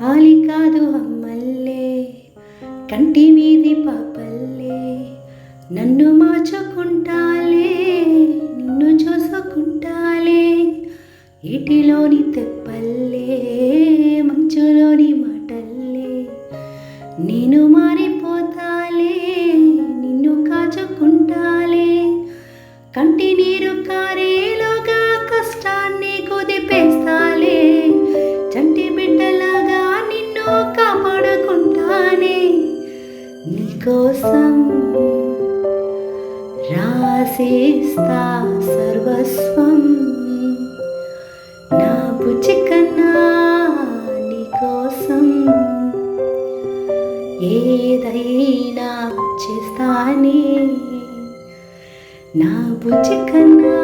ఆలి కాదు అమ్మల్లే, కంటి మీది పాపల్లే, నన్ను మార్చుకుంటాలే, నిన్ను చూసుకుంటాలే, ఈటిలోని తెప్పల్లే, మంచులోని మాటల్లే, నేను మారిపోతాలే, నిన్ను కాచుకుంటాలే, కంటి నీరు కారేలోగా కష్టాన్ని కుదిపేస్తాలే, చంటి బిడ్డలాగా నిన్ను కాపాడుకుంటానే, నీకోసం రాసేస్తా సర్వస్వం, నా బుజ్జి కన్నా నీకోసం ఏదైనా చేస్తానే, నా బుజ్జి కన్నా